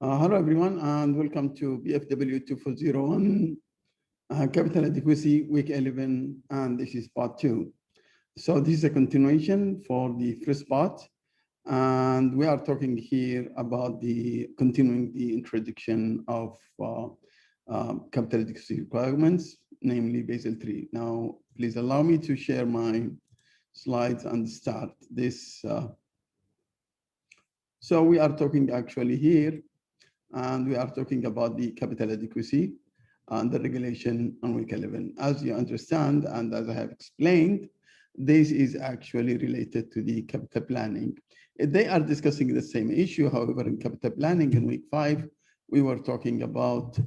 Hello, everyone, and welcome to BFW 2401 Capital Adequacy Week 11, and this is part 2. So this is a continuation for the first part, and we are talking here about continuing the introduction of capital adequacy requirements, namely Basel III. Now, please allow me to share my slides and start this. So we are talking actually here, and we are talking about the capital adequacy and the regulation on week 11. As you understand, and as I have explained, this is actually related to the capital planning. They are discussing the same issue. However, in capital planning in week 5, we were talking about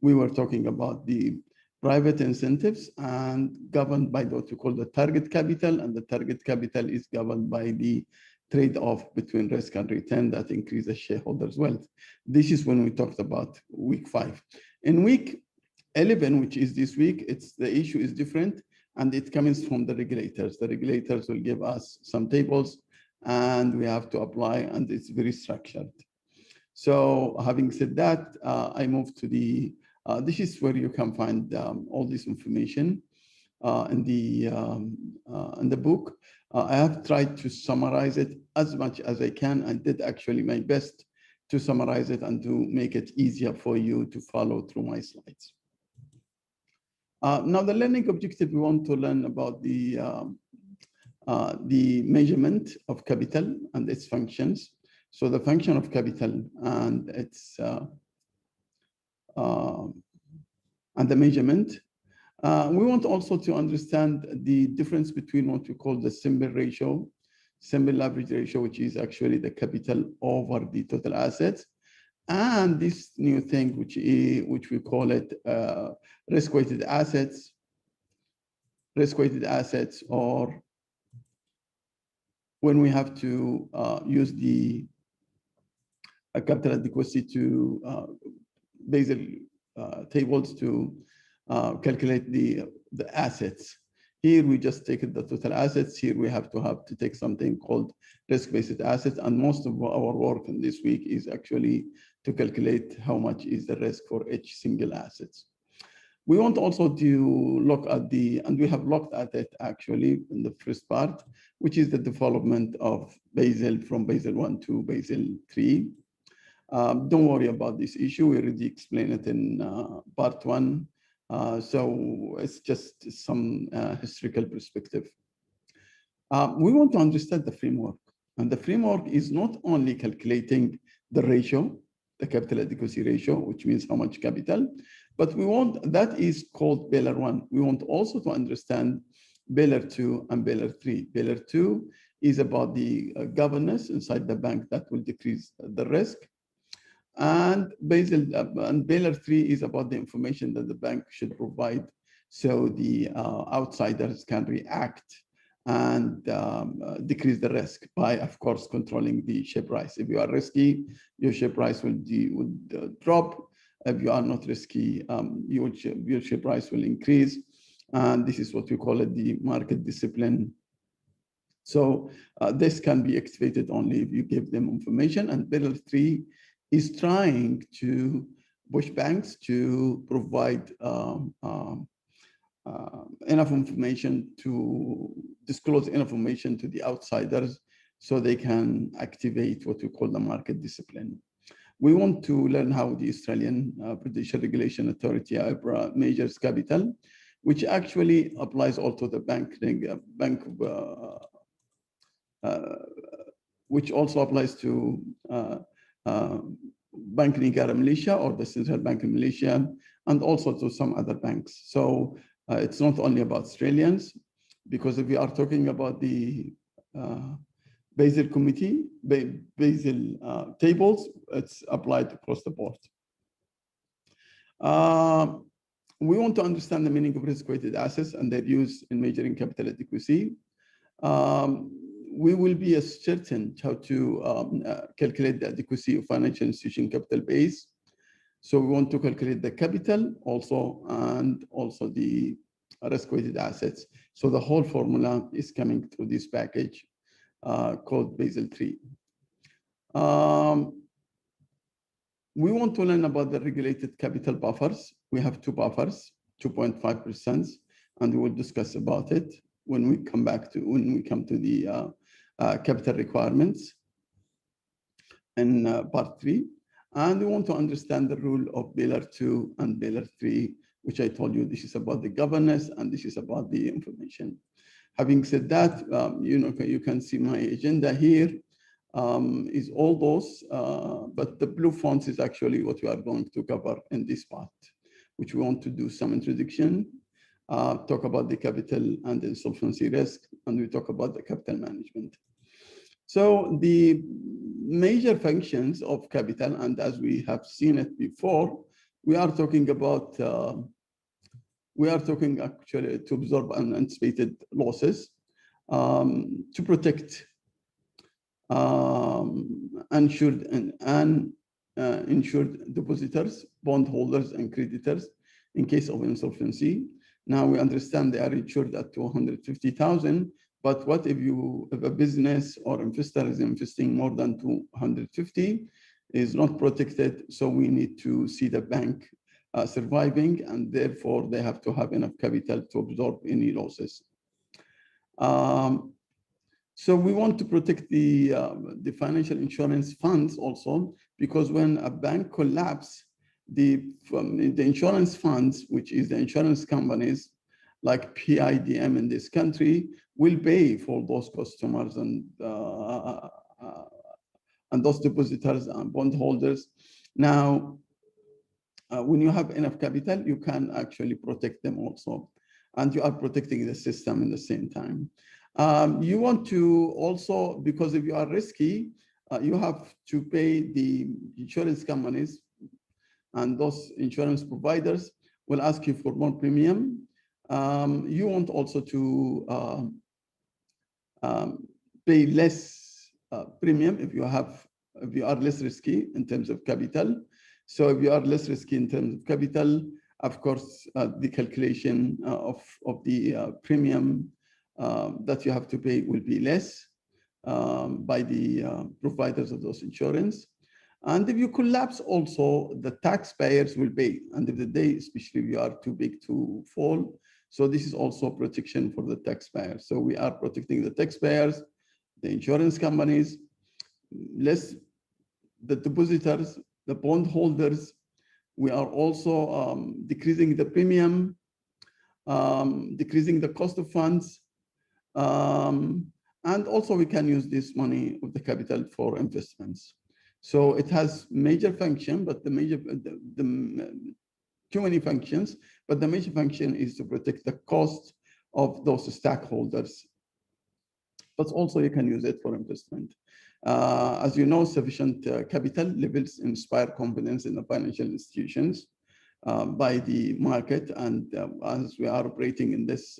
the private incentives and governed by what we call the target capital, and the target capital is governed by the trade-off between risk and return that increases shareholders' wealth. This is when we talked about week 5. In week 11, which is this week, the issue is different, and it comes from the regulators. The regulators will give us some tables, and we have to apply, and it's very structured. So having said that, I move to this is where you can find all this information in the book. I have tried to summarize it as much as I can. I did actually my best to summarize it and to make it easier for you to follow through my slides. Now, the learning objective, we want to learn about the measurement of capital and its functions. So the function of capital and its and the measurement. We want also to understand the difference between what we call the simple ratio, simple leverage ratio, which is actually the capital over the total assets, and this new thing, which we call it risk-weighted assets, or when we have to use the capital adequacy to Basel tables to calculate the assets. Here we just take the total assets. Here we have to take something called risk-based assets, and most of our work in this week is actually to calculate how much is the risk for each single assets. We want also to look at and we have looked at it actually in the first part, which is the development of Basel from Basel I to Basel III. Don't worry about this issue. We already explained it in part 1. So it's just some historical perspective. We want to understand the framework. And the framework is not only calculating the ratio, the capital adequacy ratio, which means how much capital, but that is called Basel I. We want also to understand Basel II and Basel III. Basel II is about the governance inside the bank that will decrease the risk. And Basel III is about the information that the bank should provide so the outsiders can react and decrease the risk by, of course, controlling the share price. If you are risky, your share price would drop. If you are not risky, your share price will increase. And this is what we call it, the market discipline. So this can be activated only if you give them information. And Basel III is trying to push banks to provide enough information to disclose information to the outsiders so they can activate what we call the market discipline. We want to learn how the Australian Prudential Regulation Authority (APRA) measures capital, which actually applies also to the which also applies to Bank Negara Malaysia or the Central Bank of Malaysia, and also to some other banks. So it's not only about Australians, because if we are talking about the Basel Committee, Basel tables, it's applied across the board. We want to understand the meaning of risk-weighted assets and their use in measuring capital adequacy. We will be certain how to calculate the adequacy of financial institution capital base. So we want to calculate the capital also, and also the risk-weighted assets. So the whole formula is coming through this package called Basel III. We want to learn about the regulated capital buffers. We have two buffers, 2.5%, and we will discuss about it when we come to the capital requirements in part 3. And we want to understand the rule of Basel 2 and Basel 3, which I told you, this is about the governance and this is about the information. Having said that, you can see my agenda here is all those, but the blue fonts is actually what we are going to cover in this part, which we want to do some introduction, talk about the capital and insolvency risk, and we talk about the capital management. So the major functions of capital, and as we have seen it before, we are talking about, actually to absorb unanticipated losses, to protect insured and uninsured depositors, bondholders, and creditors in case of insolvency. Now we understand they are insured at 250,000, but what if a business or investor is investing more than 250, is not protected? So we need to see the bank surviving, and therefore they have to have enough capital to absorb any losses. So we want to protect the financial insurance funds also, because when a bank collapses, the insurance funds, which is the insurance companies like PIDM in this country, will pay for those customers and those depositors and bondholders. Now, when you have enough capital, you can actually protect them also, and you are protecting the system in the same time. You want to also, because if you are risky, you have to pay the insurance companies, and those insurance providers will ask you for more premium. You want also to pay less premium if you are less risky in terms of capital. So if you are less risky in terms of capital, of course, the calculation of the premium that you have to pay will be less by the providers of those insurance. And if you collapse also, the taxpayers will pay. And if the day, especially if you are too big to fall. So this is also protection for the taxpayers. So we are protecting the taxpayers, the insurance companies, less the depositors, the bondholders. We are also decreasing the premium, decreasing the cost of funds. And also we can use this money of the capital for investments. So it has major function, but too many functions, but the major function is to protect the cost of those stakeholders. But also you can use it for investment. As you know, sufficient capital levels inspire confidence in the financial institutions by the market. And as we are operating in this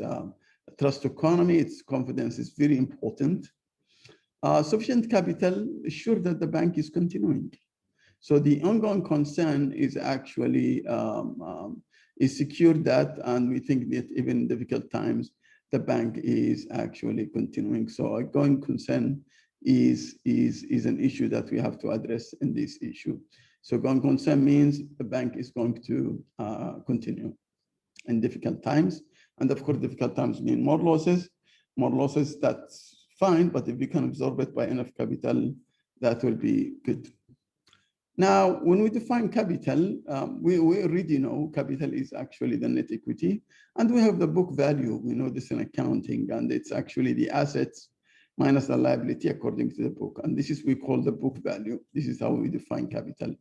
trust economy, its confidence is very important. Sufficient capital ensure that the bank is continuing. So the ongoing concern is actually is secure that, and we think that even in difficult times, the bank is actually continuing. So a going concern is an issue that we have to address in this issue. So going concern means the bank is going to continue in difficult times. And of course, difficult times mean more losses. More losses, that's fine, but if we can absorb it by enough capital, that will be good. Now, when we define capital, we already know capital is actually the net equity, and we have the book value. We know this in accounting, and it's actually the assets minus the liability according to the book. And this is we call the book value. This is how we define capital.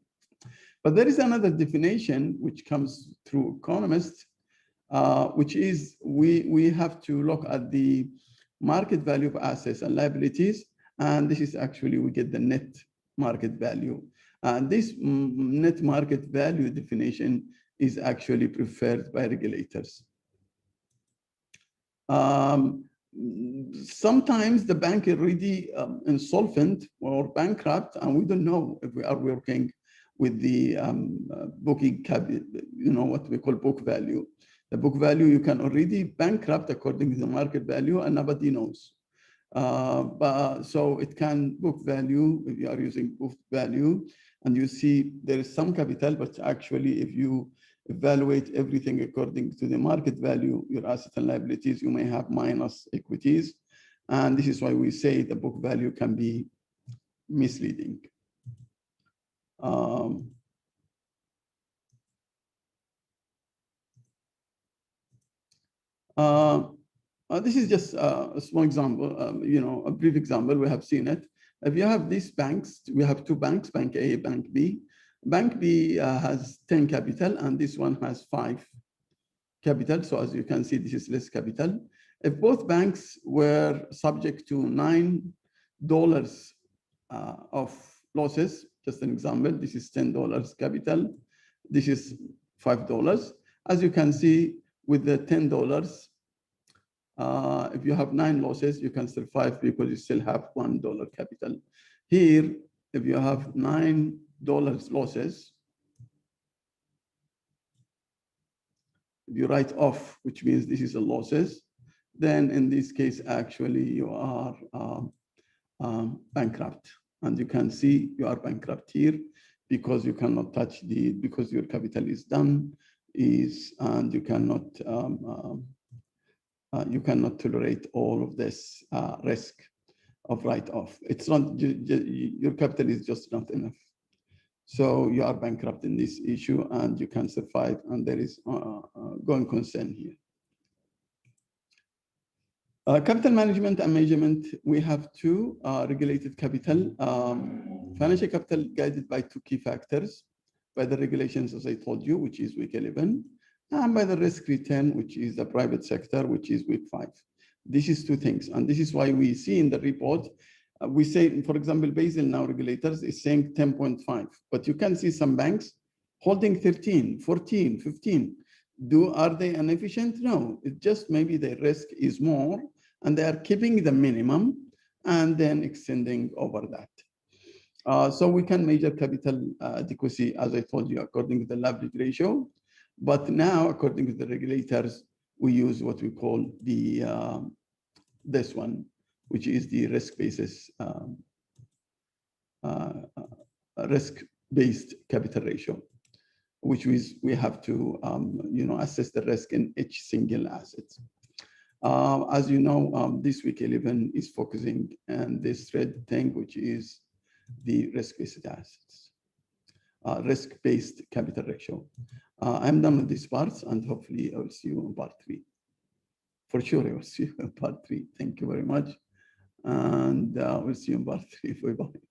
But there is another definition which comes through economists, which is we have to look at the market value of assets and liabilities, and this is actually we get the net market value. And this net market value definition is actually preferred by regulators. Sometimes the bank is already insolvent or bankrupt, and we don't know if we are working with the booking capital, what we call book value. The book value, you can already bankrupt according to the market value, and nobody knows. So it can book value, if you are using book value, And you see there is some capital, but actually if you evaluate everything according to the market value, your assets and liabilities, you may have minus equities. And this is why we say the book value can be misleading. This is just a small example, a brief example. We have seen it. If you have these banks, we have two banks, Bank A, Bank B. Bank B has 10 capital, and this one has 5 capital. So as you can see, this is less capital. If both banks were subject to $9 of losses, just an example, this is $10 capital, this is $5. As you can see, with the $10, if you have 9 losses, you can survive because you still have $1 capital. Here, if you have $9 losses, if you write off, which means this is a losses, then in this case, actually, you are bankrupt. And you can see you are bankrupt here because you cannot touch because your capital is done, and you cannot tolerate all of this risk of write-off. It's not, your capital is just not enough. So you are bankrupt in this issue and you can survive, and there is going concern here. Capital management and measurement, we have 2 regulated capital. Financial capital guided by 2 key factors, by the regulations, as I told you, which is week 11, and by the risk return, which is the private sector, which is week 5. This is 2 things. And this is why we see in the report, we say, for example, Basel now regulators is saying 10.5, but you can see some banks holding 13, 14, 15. Are they inefficient? No, it's just maybe the risk is more and they are keeping the minimum and then extending over that. So we can measure capital adequacy, as I told you, according to the leverage ratio. But now, according to the regulators, we use what we call the this one, which is the risk-based capital ratio, which is we have to assess the risk in each single asset. As you know, this week 11 is focusing on this red thing, which is the risk-based assets, risk-based capital ratio. I'm done with these parts, and hopefully I will see you in part 3. For sure, I will see you in part 3. Thank you very much, and we'll see you in part 3. Bye-bye.